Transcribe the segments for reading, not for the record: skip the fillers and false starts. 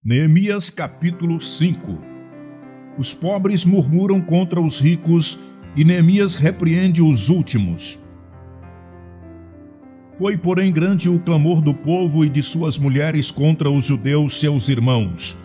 Neemias capítulo 5. Os pobres murmuram contra os ricos, e Neemias repreende os últimos. Foi, porém, grande o clamor do povo e de suas mulheres contra os judeus, seus irmãos,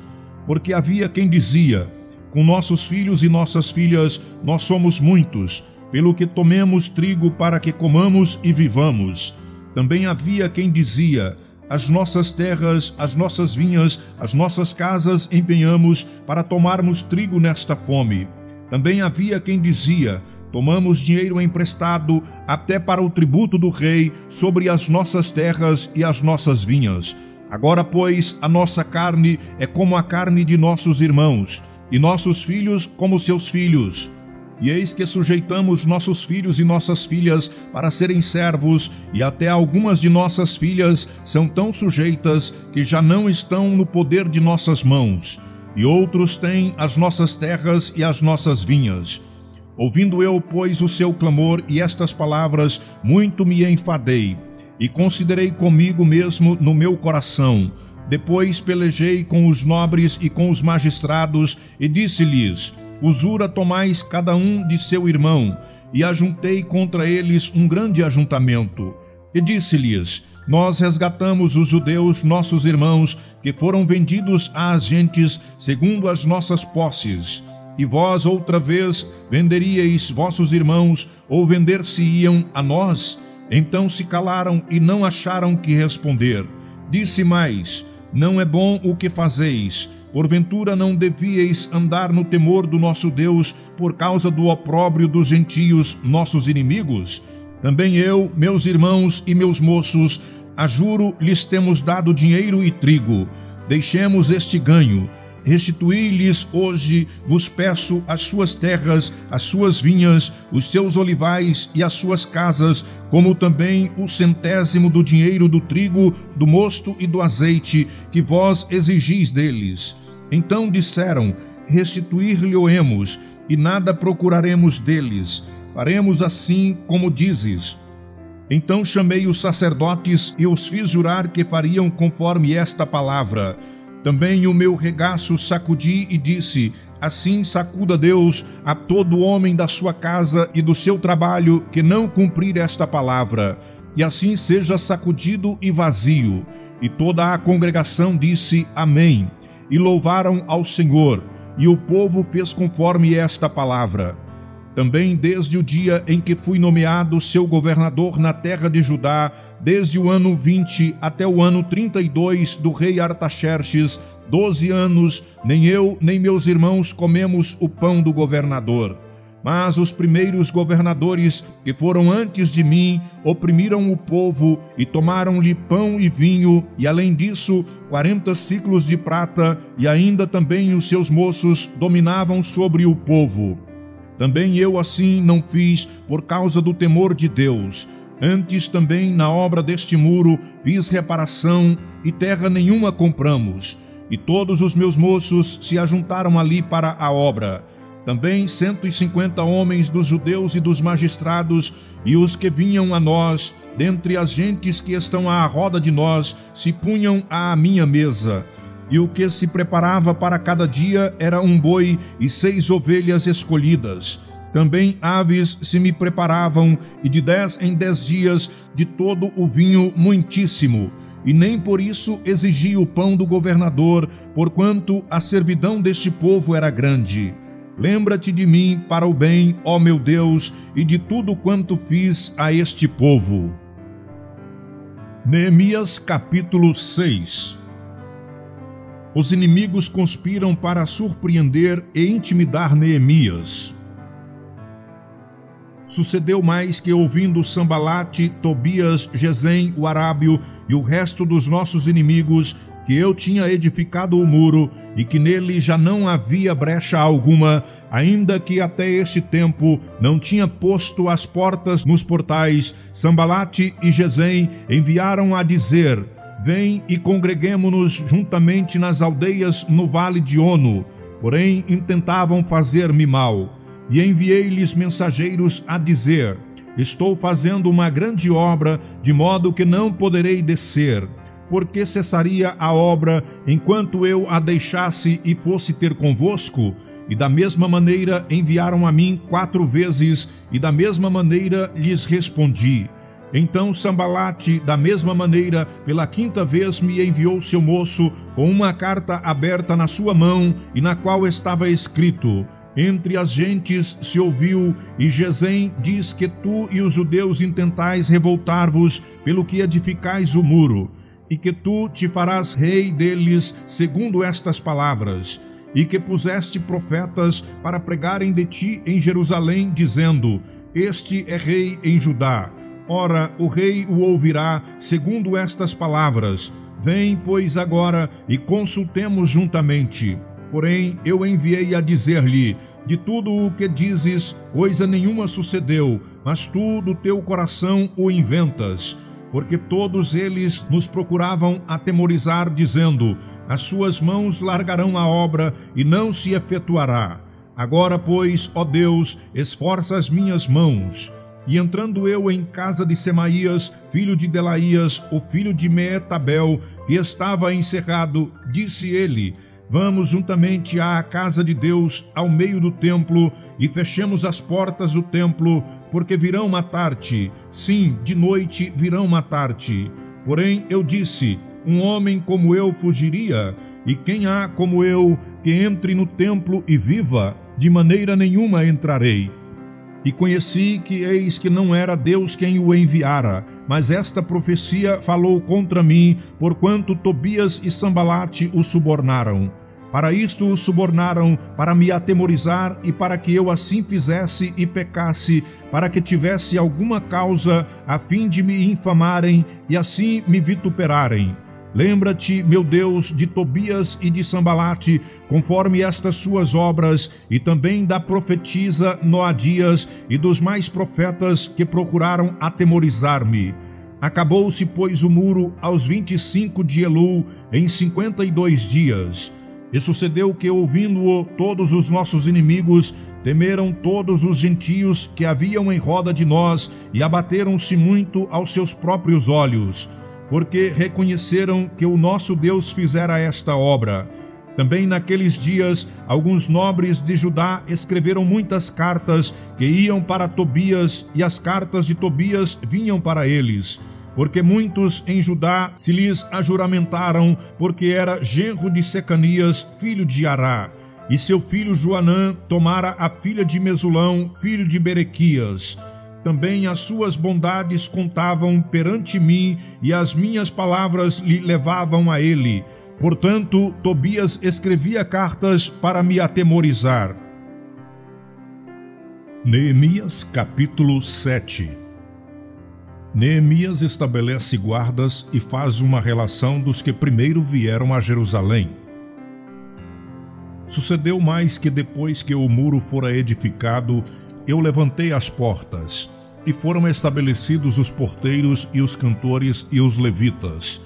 porque havia quem dizia: com nossos filhos e nossas filhas nós somos muitos, pelo que tomemos trigo para que comamos e vivamos. Também havia quem dizia: as nossas terras, as nossas vinhas, as nossas casas empenhamos para tomarmos trigo nesta fome. Também havia quem dizia: tomamos dinheiro emprestado até para o tributo do rei sobre as nossas terras e as nossas vinhas. Agora, pois, a nossa carne é como a carne de nossos irmãos, e nossos filhos como seus filhos. E eis que sujeitamos nossos filhos e nossas filhas para serem servos, e até algumas de nossas filhas são tão sujeitas que já não estão no poder de nossas mãos, e outros têm as nossas terras e as nossas vinhas. Ouvindo eu, pois, o seu clamor e estas palavras, muito me enfadei, e considerei comigo mesmo no meu coração. Depois pelejei com os nobres e com os magistrados, e disse-lhes: usura tomais cada um de seu irmão, e ajuntei contra eles um grande ajuntamento. E disse-lhes: nós resgatamos os judeus, nossos irmãos, que foram vendidos às gentes segundo as nossas posses. E vós outra vez venderíeis vossos irmãos, ou vender-se-iam a nós? Então se calaram e não acharam que responder. Disse mais: não é bom o que fazeis. Porventura não devíeis andar no temor do nosso Deus por causa do opróbrio dos gentios, nossos inimigos? Também eu, meus irmãos e meus moços, a juro, lhes temos dado dinheiro e trigo. Deixemos este ganho. Restituí-lhes hoje, vos peço, as suas terras, as suas vinhas, os seus olivais e as suas casas, como também o 100º do dinheiro do trigo, do mosto e do azeite, que vós exigis deles. Então disseram: restituir-lhe-emos, e nada procuraremos deles. Faremos assim como dizes. Então chamei os sacerdotes e os fiz jurar que fariam conforme esta palavra. Também o meu regaço sacudi e disse: assim sacuda Deus a todo homem da sua casa e do seu trabalho que não cumprir esta palavra, e assim seja sacudido e vazio. E toda a congregação disse: amém, e louvaram ao Senhor, e o povo fez conforme esta palavra. Também desde o dia em que fui nomeado seu governador na terra de Judá, desde o ano 20 até o ano 32 do rei Artaxerxes, 12 anos, nem eu nem meus irmãos comemos o pão do governador. Mas os primeiros governadores que foram antes de mim oprimiram o povo e tomaram-lhe pão e vinho, e além disso 40 siclos de prata, e ainda também os seus moços dominavam sobre o povo. Também eu assim não fiz por causa do temor de Deus. Antes também na obra deste muro fiz reparação, e terra nenhuma compramos. E todos os meus moços se ajuntaram ali para a obra. Também 150 homens dos judeus e dos magistrados, e os que vinham a nós, dentre as gentes que estão à roda de nós, se punham à minha mesa. E o que se preparava para cada dia era um boi e 6 ovelhas escolhidas. Também aves se me preparavam, e de 10 em 10 dias de todo o vinho muitíssimo. E nem por isso exigi o pão do governador, porquanto a servidão deste povo era grande. Lembra-te de mim para o bem, ó meu Deus, e de tudo quanto fiz a este povo. Neemias capítulo 6. Os inimigos conspiram para surpreender e intimidar Neemias. Sucedeu mais que, ouvindo Sambalate, Tobias, Gesem, o arábio e o resto dos nossos inimigos, que eu tinha edificado o muro e que nele já não havia brecha alguma, ainda que até este tempo não tinha posto as portas nos portais, Sambalate e Gesem enviaram a dizer: vem e congreguemo-nos juntamente nas aldeias no vale de Ono. Porém intentavam fazer-me mal. E enviei-lhes mensageiros a dizer: estou fazendo uma grande obra, de modo que não poderei descer. Por que cessaria a obra enquanto eu a deixasse e fosse ter convosco? E da mesma maneira enviaram a mim 4 vezes, e da mesma maneira lhes respondi. Então Sambalate, da mesma maneira, pela 5ª vez me enviou seu moço com uma carta aberta na sua mão, e na qual estava escrito: entre as gentes se ouviu, e Gesem diz que tu e os judeus intentais revoltar-vos pelo que edificais o muro, e que tu te farás rei deles segundo estas palavras, e que puseste profetas para pregarem de ti em Jerusalém, dizendo: este é rei em Judá. Ora, o rei o ouvirá segundo estas palavras. Vem, pois, agora e consultemos juntamente. Porém, eu enviei a dizer-lhe: de tudo o que dizes, coisa nenhuma sucedeu, mas tu do teu coração o inventas. Porque todos eles nos procuravam atemorizar, dizendo: as suas mãos largarão a obra e não se efetuará. Agora, pois, ó Deus, esforça as minhas mãos. E entrando eu em casa de Semaías, filho de Delaías, o filho de Meetabel, que estava encerrado, disse ele: vamos juntamente à casa de Deus, ao meio do templo, e fechemos as portas do templo, porque virão matar-te. Sim, de noite virão matar-te. Porém eu disse: um homem como eu fugiria? E quem há como eu que entre no templo e viva? De maneira nenhuma entrarei. E conheci que eis que não era Deus quem o enviara, mas esta profecia falou contra mim, porquanto Tobias e Sambalate o subornaram. Para isto o subornaram, para me atemorizar e para que eu assim fizesse e pecasse, para que tivesse alguma causa, a fim de me infamarem e assim me vituperarem. Lembra-te, meu Deus, de Tobias e de Sambalate, conforme estas suas obras, e também da profetisa Noadias e dos mais profetas que procuraram atemorizar-me. Acabou-se, pois, o muro aos 25 de Elul, em 52 dias. E sucedeu que, ouvindo-o, todos os nossos inimigos temeram todos os gentios que haviam em roda de nós e abateram-se muito aos seus próprios olhos, porque reconheceram que o nosso Deus fizera esta obra. Também naqueles dias, alguns nobres de Judá escreveram muitas cartas que iam para Tobias, e as cartas de Tobias vinham para eles, porque muitos em Judá se lhes ajuramentaram, porque era genro de Secanias, filho de Ará, e seu filho Joanã tomara a filha de Mesulão, filho de Berequias. Também as suas bondades contavam perante mim, e as minhas palavras lhe levavam a ele. Portanto, Tobias escrevia cartas para me atemorizar. Neemias capítulo 7. Neemias estabelece guardas e faz uma relação dos que primeiro vieram a Jerusalém. Sucedeu mais que depois que o muro fora edificado, eu levantei as portas, e foram estabelecidos os porteiros e os cantores e os levitas.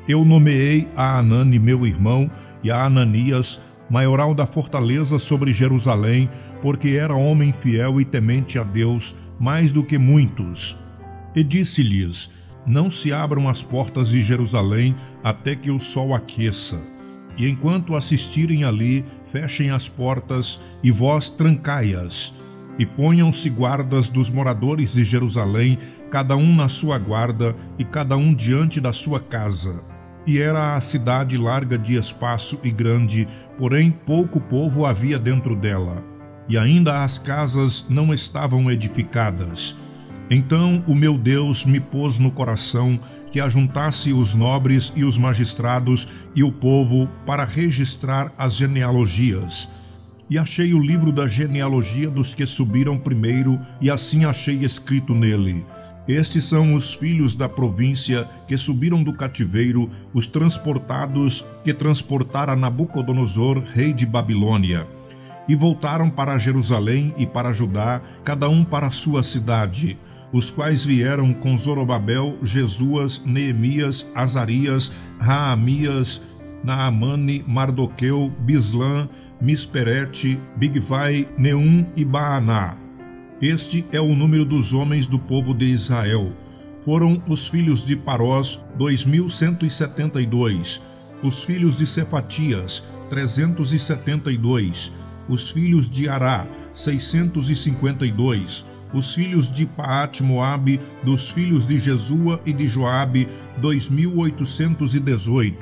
Eu nomeei a Anani, meu irmão, e a Ananias, maioral da fortaleza sobre Jerusalém, porque era homem fiel e temente a Deus, mais do que muitos. E disse-lhes: não se abram as portas de Jerusalém até que o sol aqueça. E enquanto assistirem ali, fechem as portas, e vós trancai-as. E ponham-se guardas dos moradores de Jerusalém, cada um na sua guarda, e cada um diante da sua casa. E era a cidade larga de espaço e grande, porém pouco povo havia dentro dela, e ainda as casas não estavam edificadas. Então o meu Deus me pôs no coração que ajuntasse os nobres e os magistrados e o povo para registrar as genealogias. E achei o livro da genealogia dos que subiram primeiro, e assim achei escrito nele: estes são os filhos da província que subiram do cativeiro, os transportados que transportara Nabucodonosor, rei de Babilônia. E voltaram para Jerusalém e para Judá, cada um para a sua cidade, os quais vieram com Zorobabel, Jesuas, Neemias, Azarias, Raamias, Naamane, Mardoqueu, Bislã, Misperete, Bigvai, Neum e Baaná. Este é o número dos homens do povo de Israel. foram os filhos de Parós, 2.172, os filhos de Cefatias, 372, os filhos de Ará, 652, os filhos de Paate-Moabe, dos filhos de Jesua e de Joabe, 2.818,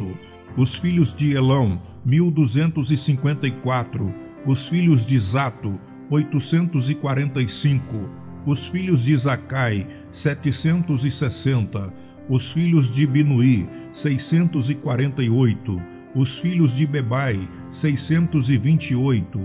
os filhos de Elão, 1.254, os filhos de Zato, 845, os filhos de Zacai, 760, os filhos de Binuí, 648, os filhos de Bebai, 628,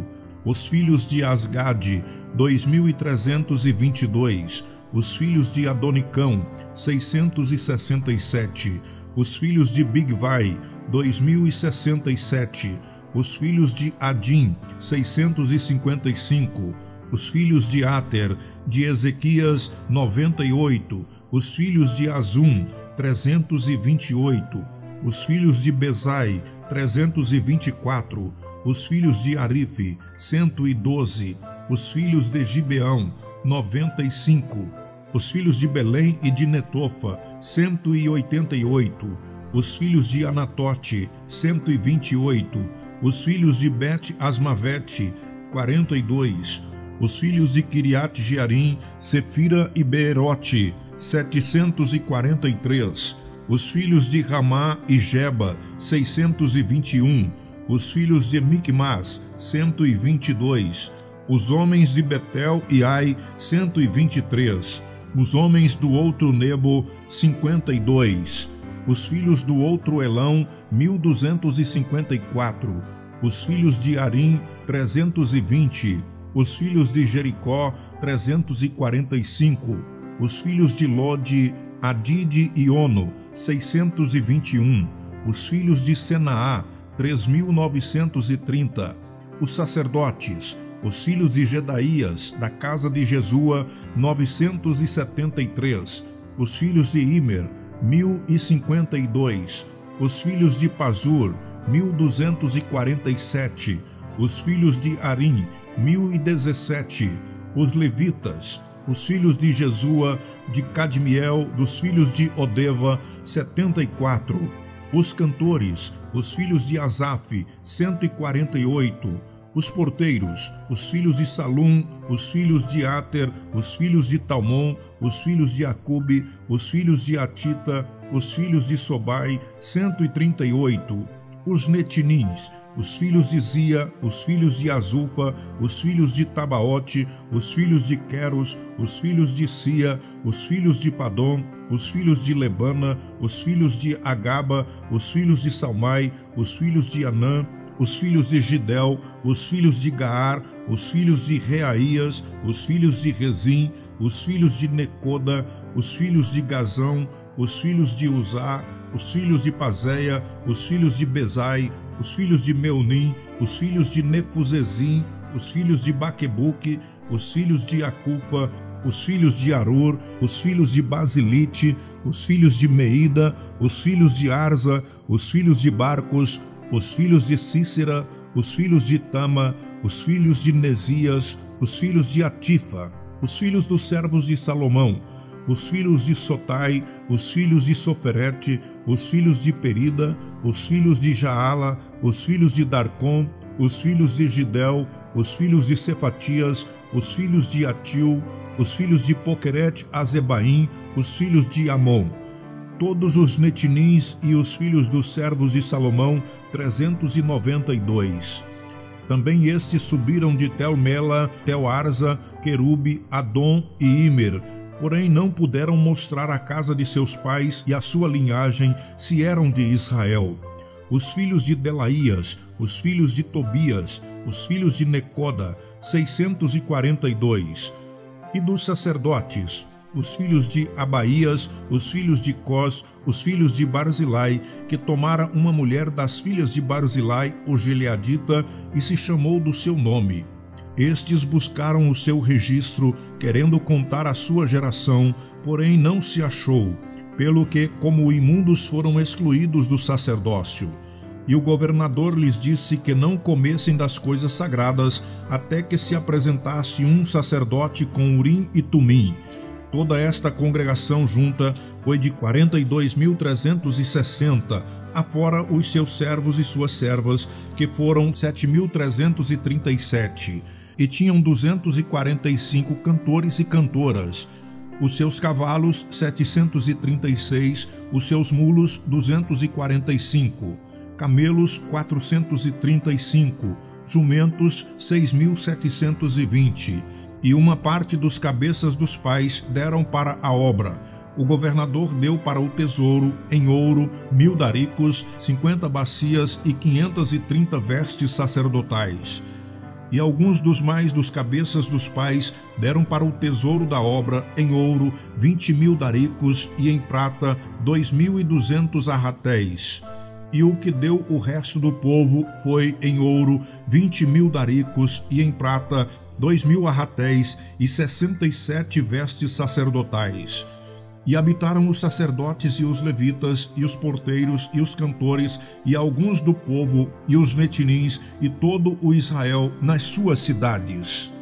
os filhos de Asgade, 2.322, os filhos de Adonicão, 667, os filhos de Bigvai, 2.067, os filhos de Adim, 655, os filhos de Ater, de Ezequias, 98, os filhos de Azum, 328, os filhos de Bezai, 324, os filhos de Arife, 112, os filhos de Gibeão, 95, os filhos de Belém e de Netofa, 188, os filhos de Anatote, 128, os filhos de Bet-Asmavete, 42, os filhos de Kiriat-Jearim, Sefira e Beerote, 743, os filhos de Ramá e Geba, 621, os filhos de Micmas, 122, os homens de Betel e Ai, 123, os homens do outro Nebo, 52, os filhos do outro Elão, 1.254, os filhos de Arim, 320, os filhos de Jericó, 345, os filhos de Lode, Adide e Ono, 621, os filhos de Senaá, 3.930, os sacerdotes, os filhos de Gedaías, da casa de Jesua, 973, os filhos de Imer, 1.052, os filhos de Pazur, 1.247, os filhos de Arim, 1.017, os levitas, os filhos de Jesua, de Cadmiel, dos filhos de Odeva, 74, os cantores, os filhos de Asaf, 148, os porteiros, os filhos de Salum, os filhos de Ater, os filhos de Talmon, os filhos de Acube, os filhos de Atita, os filhos de Sobai, 138, os netinins, os filhos de Zia, os filhos de Azufa, os filhos de Tabaote, os filhos de Queros, os filhos de Sia, os filhos de Padom, os filhos de Lebana, os filhos de Agaba, os filhos de Salmai, os filhos de Anã, os filhos de Gidel, os filhos de Gaar, os filhos de Reaías, os filhos de Rezim, os filhos de Necoda, os filhos de Gazão, os filhos de Uzá, os filhos de Pazéia, os filhos de Bezai, os filhos de Meunim, os filhos de Nefuzezim, os filhos de Baquebuque, os filhos de Acufa, os filhos de Arur, os filhos de Basilite, os filhos de Meida, os filhos de Arza, os filhos de Barcos, os filhos de Cícera, os filhos de Tama, os filhos de Nesias, os filhos de Atifa, os filhos dos servos de Salomão, os filhos de Sotai, os filhos de Soferete, os filhos de Perida, os filhos de Jaala, os filhos de Darcom, os filhos de Gidel, os filhos de Cefatias, os filhos de Atil, os filhos de Poqueret Azebaim, os filhos de Amon, todos os netinins e os filhos dos servos de Salomão, 392. Também estes subiram de Tel-Mela, Tel-Arza, Querube, Adom e Imer, porém não puderam mostrar a casa de seus pais e a sua linhagem, se eram de Israel. Os filhos de Delaías, os filhos de Tobias, os filhos de Necoda, 642. E dos sacerdotes, os filhos de Abaías, os filhos de Cós, os filhos de Barzilai, que tomara uma mulher das filhas de Barzilai, o Gileadita, e se chamou do seu nome. Estes buscaram o seu registro, querendo contar a sua geração, porém não se achou, pelo que, como imundos, foram excluídos do sacerdócio. E o governador lhes disse que não comessem das coisas sagradas, até que se apresentasse um sacerdote com Urim e Tumim. Toda esta congregação junta foi de 42.360, afora os seus servos e suas servas, que foram 7.337, e tinham 245 cantores e cantoras, os seus cavalos 736, os seus mulos 245, camelos 435, jumentos 6.720, e uma parte dos cabeças dos pais deram para a obra. O governador deu para o tesouro, em ouro, 1.000 daricos, 50 bacias e 530 vestes sacerdotais. E alguns dos cabeças dos pais deram para o tesouro da obra, em ouro, 20.000 daricos, e em prata, 2.200 arratéis. E o que deu o resto do povo foi, em ouro, 20.000 daricos, e em prata, 2.000 arratéis e 67 vestes sacerdotais. E habitaram os sacerdotes e os levitas, e os porteiros, e os cantores, e alguns do povo, e os netinins, e todo o Israel nas suas cidades.